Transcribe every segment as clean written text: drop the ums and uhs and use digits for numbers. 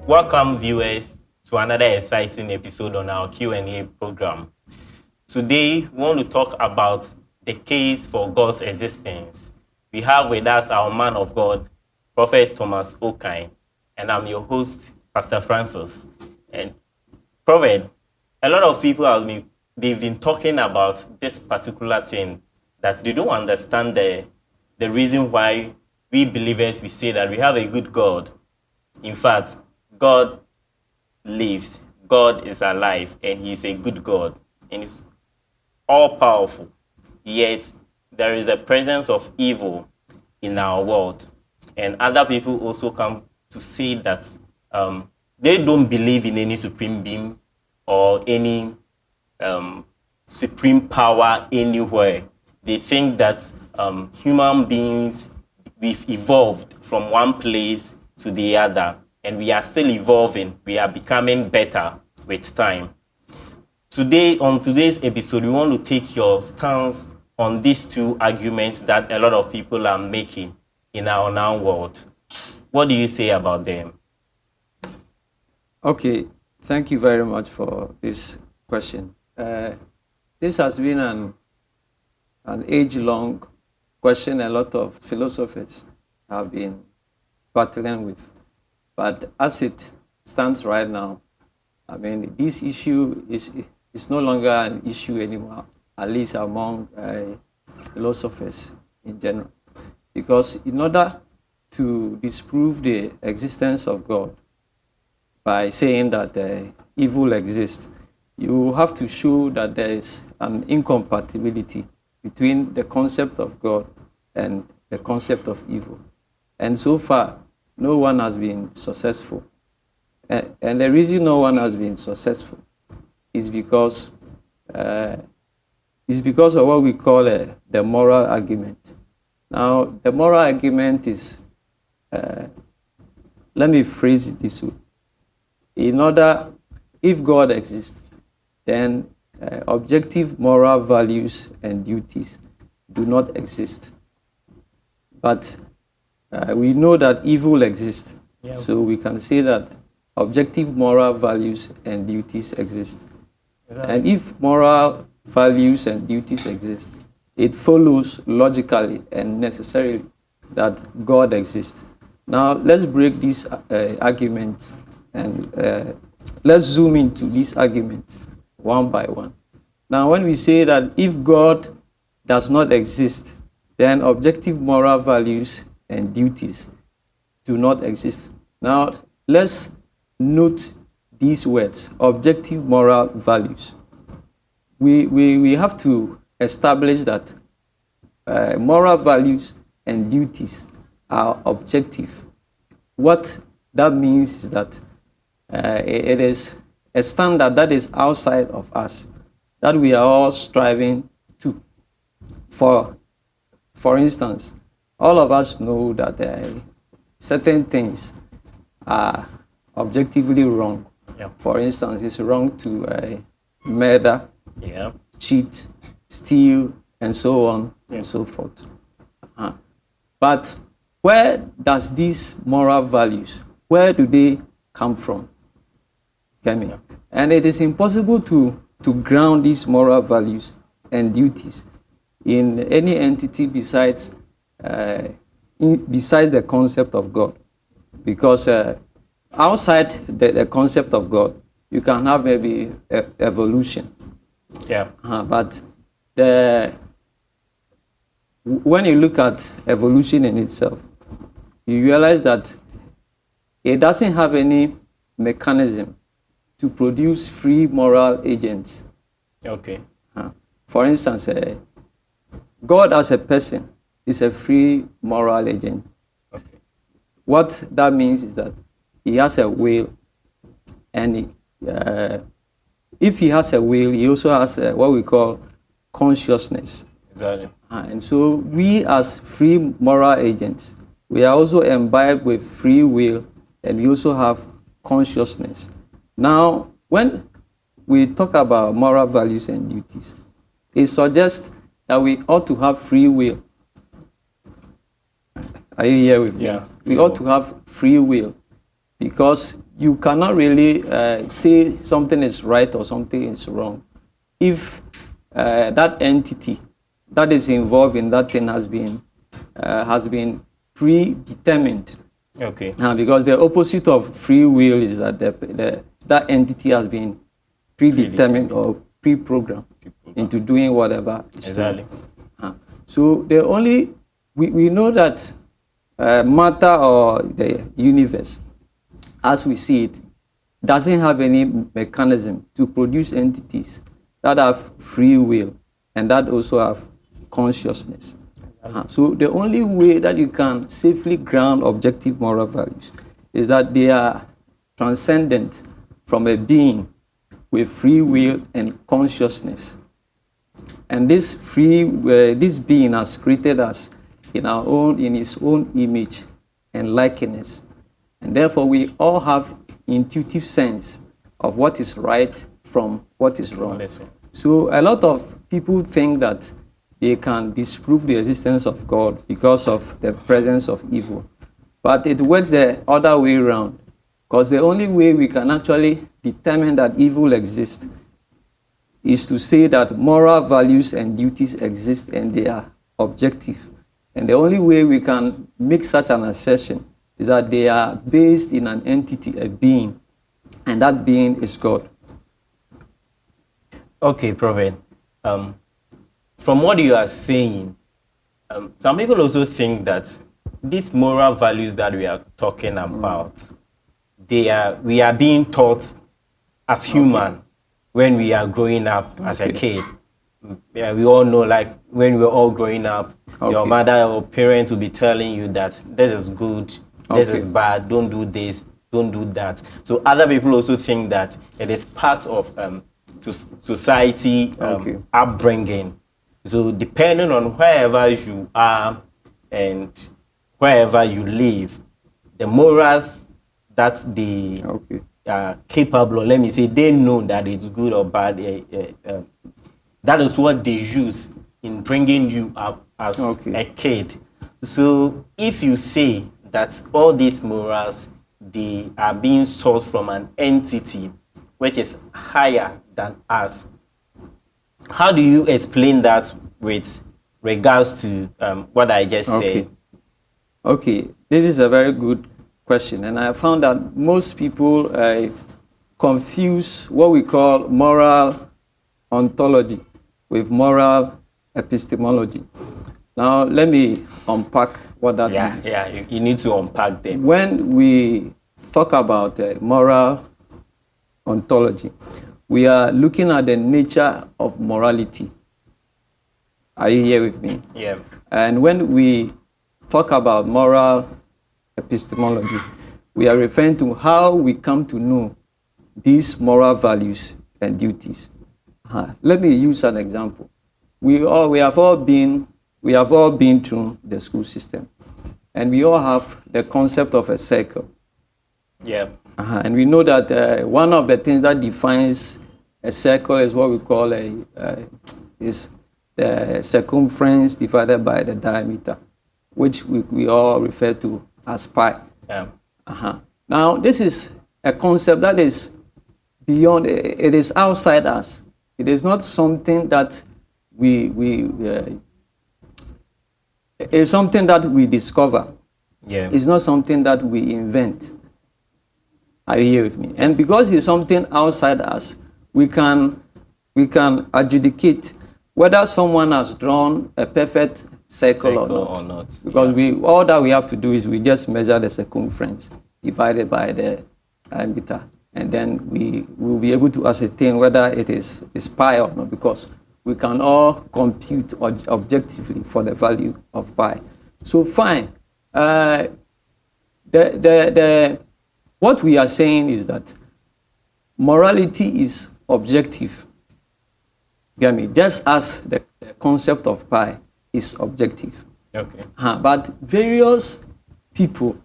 Welcome viewers to another exciting episode on our Q&A program. Today, we want to talk about the case for God's existence. We have with us our man of God, Prophet Thomas Okai, and I'm your host, Pastor Francis. And Prophet, a lot of people they've been talking about this particular thing, that they don't understand the reason why we believers, we say that we have a good God. In fact, God lives, God is alive, and He is a good God, and He's all powerful. Yet there is a presence of evil in our world, and other people also come to say that they don't believe in any supreme being or any supreme power anywhere. They think that human beings, we've evolved from one place to the other, and we are still evolving. We are becoming better with time. Today, on today's episode, we want to take your stance on these two arguments that a lot of people are making in our now world. What do you say about them? Okay, thank you very much for this question. This has been an age-long question a lot of philosophers have been battling with. But as it stands right now, I mean, this issue is no longer an issue anymore, at least among philosophers in general. Because in order to disprove the existence of God by saying that evil exists, you have to show that there is an incompatibility between the concept of God and the concept of evil. And so far, no one has been successful. And the reason no one has been successful is because of what we call the moral argument. Now, the moral argument is, let me phrase it this way. If God exists, then objective moral values and duties do not exist. But we know that evil exists, so we can say that objective moral values and duties exist. Exactly. And if moral values and duties exist, it follows logically and necessarily that God exists. Now, let's break this argument and let's zoom into this argument one by one. Now, when we say that if God does not exist, then objective moral values and duties do not exist. Now, let's note these words, objective moral values. We have to establish that moral values and duties are objective. What that means is that it is a standard that is outside of us, that we are all striving to. For instance, all of us know that certain things are objectively wrong. Yeah. For instance, it's wrong to murder, cheat, steal, and so on and so forth. But where does these moral values, where do they come from? And it is impossible to ground these moral values and duties in any entity besides the concept of God. Because outside the concept of God, you can have maybe evolution. Yeah. But when you look at evolution in itself, you realize that it doesn't have any mechanism to produce free moral agents. Okay. For instance, God as a person is a free moral agent. Okay. What that means is that he has a will, and if he has a will, he also has what we call consciousness. Exactly. And so we as free moral agents, we are also imbibed with free will, and we also have consciousness. Now, when we talk about moral values and duties, it suggests that we ought to have free will. Are you here with me? Yeah. We ought to have free will, because you cannot really say something is right or something is wrong if that entity that is involved in that thing has been predetermined. Okay. Because the opposite of free will is that that entity has been predetermined or pre-programmed into doing whatever is Exactly. So we know that matter or the universe, as we see it, doesn't have any mechanism to produce entities that have free will and that also have consciousness. So the only way that you can safely ground objective moral values is that they are transcendent from a being with free will and consciousness. And this being has created us in his own image and likeness. And therefore we all have intuitive sense of what is right from what is wrong. So a lot of people think that they can disprove the existence of God because of the presence of evil. But it works the other way around, because the only way we can actually determine that evil exists is to say that moral values and duties exist and they are objective. And the only way we can make such an assertion is that they are based in an entity, a being, and that being is God. Okay, Prophet. From what you are saying, some people also think that these moral values that we are talking about, we are being taught as human when we are growing up as a kid. Yeah, we all know, like when we were all growing up, your mother or parents will be telling you that this is good, this is bad, don't do this, don't do that. So other people also think that it is part of society upbringing. So depending on wherever you are and wherever you live, the morals that they are capable of, let me say, they know that it's good or bad. That is what they use in bringing you up as a kid. So if you say that all these morals, they are being sourced from an entity which is higher than us, how do you explain that with regards to what I just said? Okay, this is a very good question. And I found that most people confuse what we call moral ontology with moral epistemology. Now, let me unpack what that means. Yeah, you need to unpack them. When we talk about moral ontology, we are looking at the nature of morality. Are you here with me? Yeah. And when we talk about moral epistemology, we are referring to how we come to know these moral values and duties. Let me use an example. We have all been through the school system, and we all have the concept of a circle. Yeah. And we know that one of the things that defines a circle is what we call is the circumference divided by the diameter, which we all refer to as pi. Yeah. Now, this is a concept that is beyond, it is outside us. It is not something that it's something that we discover. Yeah. It's not something that we invent. Are you here with me? And because it's something outside us, we can adjudicate whether someone has drawn a perfect circle or not. Because all that we have to do is we just measure the circumference divided by the diameter, and then we will be able to ascertain whether it is pi or not, because we can all compute objectively for the value of pi. So fine. What we are saying is that morality is objective. Get me? Just as the concept of pi is objective. Okay. But various people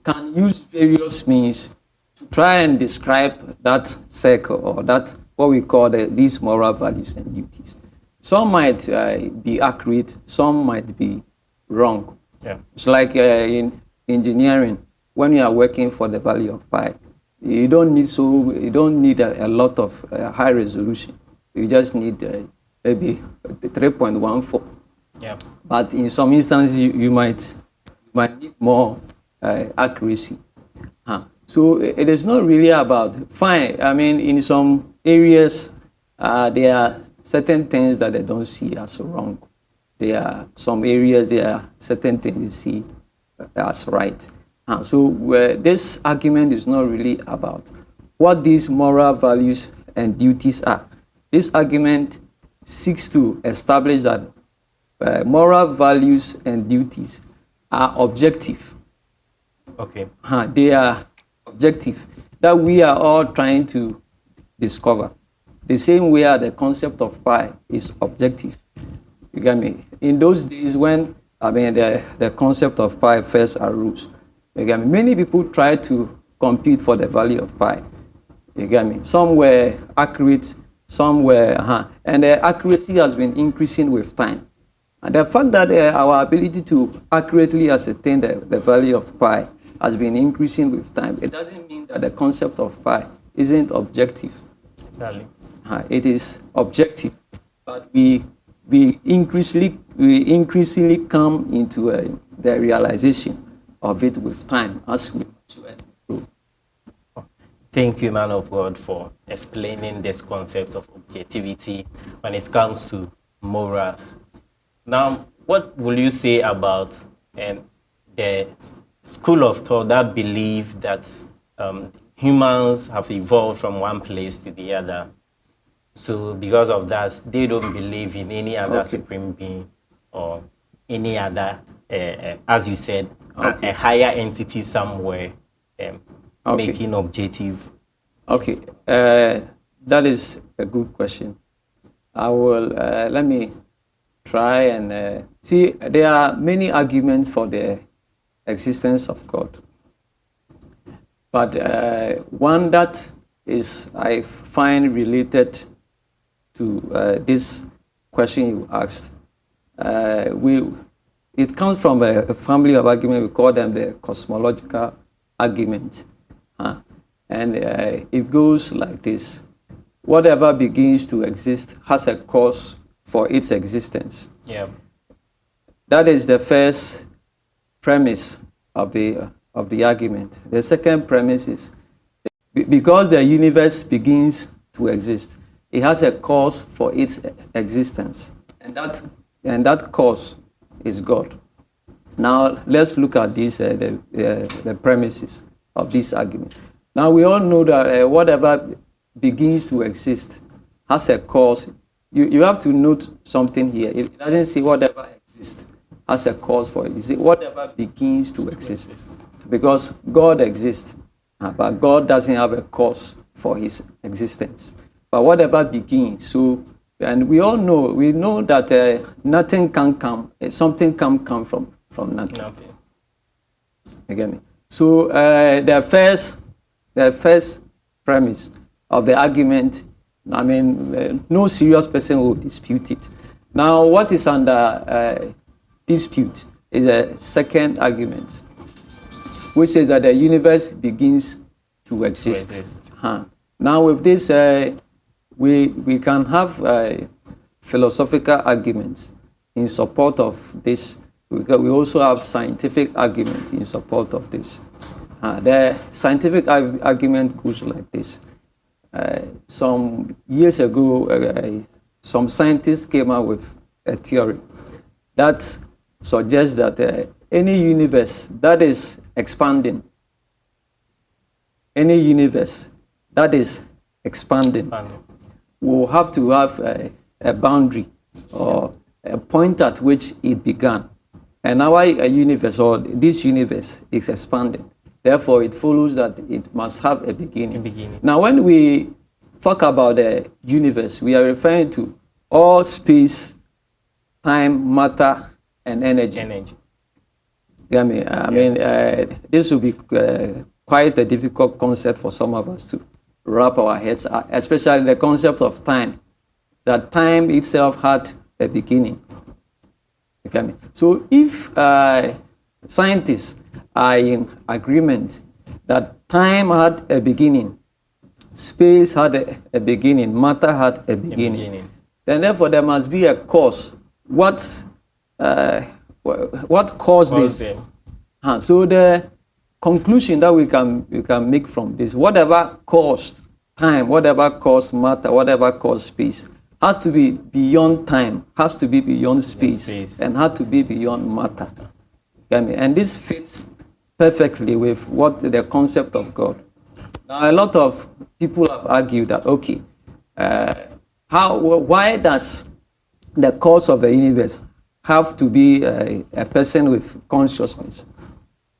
can use various means to try and describe that circle or that what we call these moral values and duties. Some might be accurate, some might be wrong. Yeah. It's like in engineering, when you are working for the value of pi, you don't need a lot of high resolution. You just need maybe 3.14. Yeah. But in some instances, you might need more accuracy. So it is not really about fine. I mean, in some areas, there are certain things that they don't see as wrong. There are some areas, there are certain things they see as right. So this argument is not really about what these moral values and duties are. This argument seeks to establish that moral values and duties are objective. Okay. They are objective, that we are all trying to discover. The same way the concept of pi is objective. You get me? In those days when the concept of pi first arose, you get me? Many people tried to compete for the value of pi. You get me? Some were accurate, some were, and the accuracy has been increasing with time. And the fact that our ability to accurately ascertain the value of pi has been increasing with time, it doesn't mean that the concept of pi isn't objective. Exactly. It is objective, but we increasingly come into the realization of it with time as we mature and grow. Thank you, man of God, for explaining this concept of objectivity when it comes to morals. Now, what will you say about the school of thought that believe that humans have evolved from one place to the other? So because of that, they don't believe in any other supreme being or any other, as you said, a higher entity somewhere making objective. Okay, that is a good question. I will, let me try and see, there are many arguments for the existence of God. But one that is, I find related to this question you asked, it comes from a family of argument. We call them the cosmological argument. And it goes like this. Whatever begins to exist has a cause for its existence. Yeah. That is the first premise of the argument. The second premise is because the universe begins to exist, it has a cause for its existence, and that cause is God. Now let's look at these the premises of this argument. Now we all know that whatever begins to exist has a cause. You have to note something here. It doesn't say whatever exists has a cause for it. You see, whatever begins to exist, because God exists, but God doesn't have a cause for his existence. But whatever begins, so, and we all know, that nothing can come, something can come from nothing. You get me? So the first premise of the argument, I mean, no serious person will dispute it. Now, what is under dispute is a second argument, which says that the universe begins to exist. Now, with this, we can have philosophical arguments in support of this. We also have scientific arguments in support of this. The scientific argument goes like this. Some years ago, some scientists came out with a theory that suggests that any universe that is expanding, will have to have a boundary or a point at which it began. And our universe, or this universe, is expanding. Therefore, it follows that it must have a beginning. Now, when we talk about the universe, we are referring to all space, time, matter, and energy. I mean, this will be quite a difficult concept for some of us to wrap our heads, especially the concept of time. That time itself had a beginning. Okay. So if scientists are in agreement that time had a beginning, space had a beginning, matter had a beginning. Then therefore there must be a cause. What caused this? So the conclusion that we can make from this, whatever caused time, whatever caused matter, whatever caused space, has to be beyond time, has to be beyond space, and had to be beyond matter. And this fits perfectly with what the concept of God. Now, a lot of people have argued that, okay, why does the cause of the universe have to be a person with consciousness?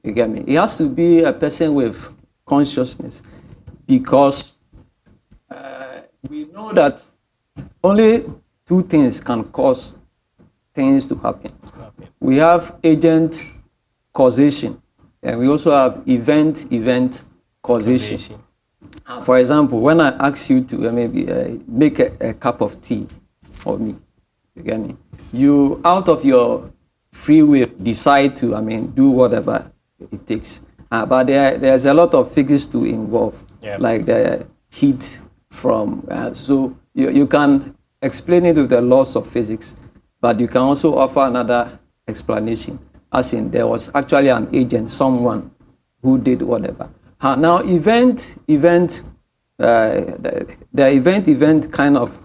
You get me? It has to be a person with consciousness because we know that only two things can cause things to happen. We have agent causation, and we also have event causation. For example, when I ask you to maybe make a cup of tea for me, you get me? You, out of your free will, decide to do whatever it takes. But there's a lot of physics to involve, like the heat from. So you can explain it with the laws of physics, but you can also offer another explanation, as in there was actually an agent, someone who did whatever. Now, the event kind of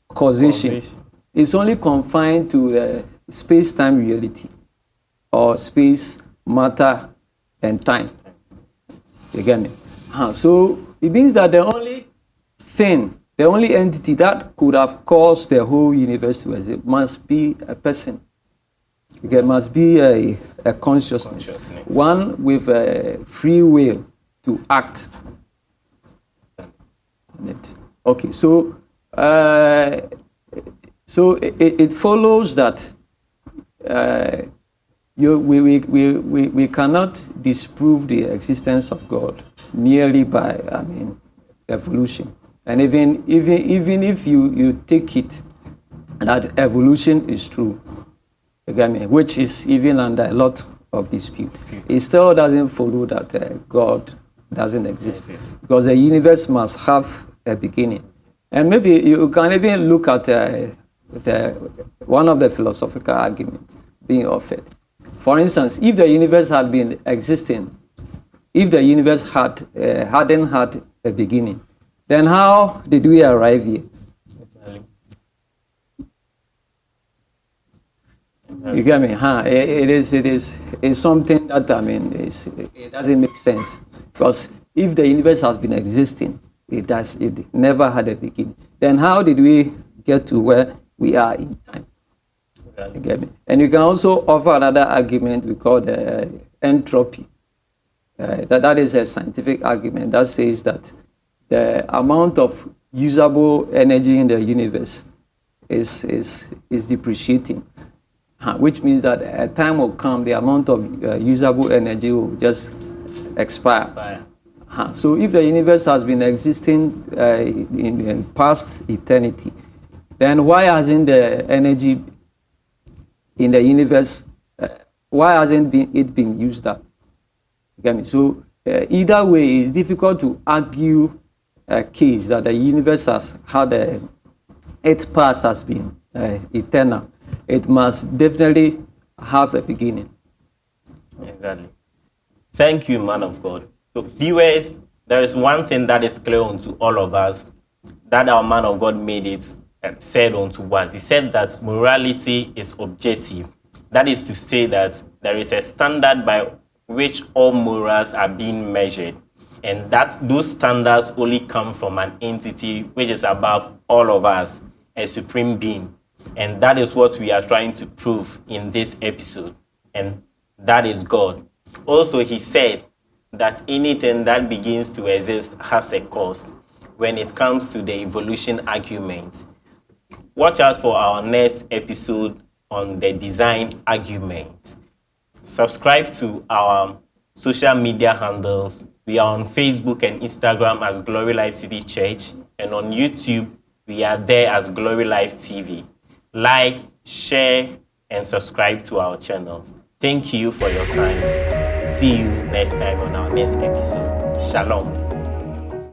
causation is only confined to the space-time reality, or space, matter, and time. You get me? So it means that the only entity that could have caused the whole universe to exist must be a person. It must be a consciousness, one with a free will to act on it. Okay, so it follows that we cannot disprove the existence of God merely by evolution. And even if you take it that evolution is true, again, which is even under a lot of dispute, it still doesn't follow that God doesn't exist, because the universe must have a beginning. And maybe you can even look at one of the philosophical arguments being offered. For instance, if the universe had been existing, if the universe hadn't had a beginning, then how did we arrive here? You get me? It's something that it doesn't make sense, because if the universe has been existing, it never had a beginning. Then how did we get to where we are in time? You get me? And you can also offer another argument we call the entropy. That is a scientific argument that says that the amount of usable energy in the universe is depreciating, which means that a time will come, the amount of usable energy will just expire. So if the universe has been existing in past eternity, then why hasn't the energy in the universe, why hasn't it been used up? So either way, it's difficult to argue a case that the universe has had its past has been eternal. It must definitely have a beginning. Exactly. Thank you, man of God. So viewers, there is one thing that is clear unto all of us, that our man of God made it said unto us. He said that morality is objective. That is to say that there is a standard by which all morals are being measured, and that those standards only come from an entity which is above all of us, a supreme being. And that is what we are trying to prove in this episode, and that is God. Also, he said that anything that begins to exist has a cause when it comes to the evolution argument. Watch out for our next episode on the design argument. Subscribe to our social media handles. We are on Facebook and Instagram as Glory Life City Church, and on YouTube, we are there as Glory Life TV. Like, share, and subscribe to our channels. Thank you for your time. See you next time on our next episode. Shalom.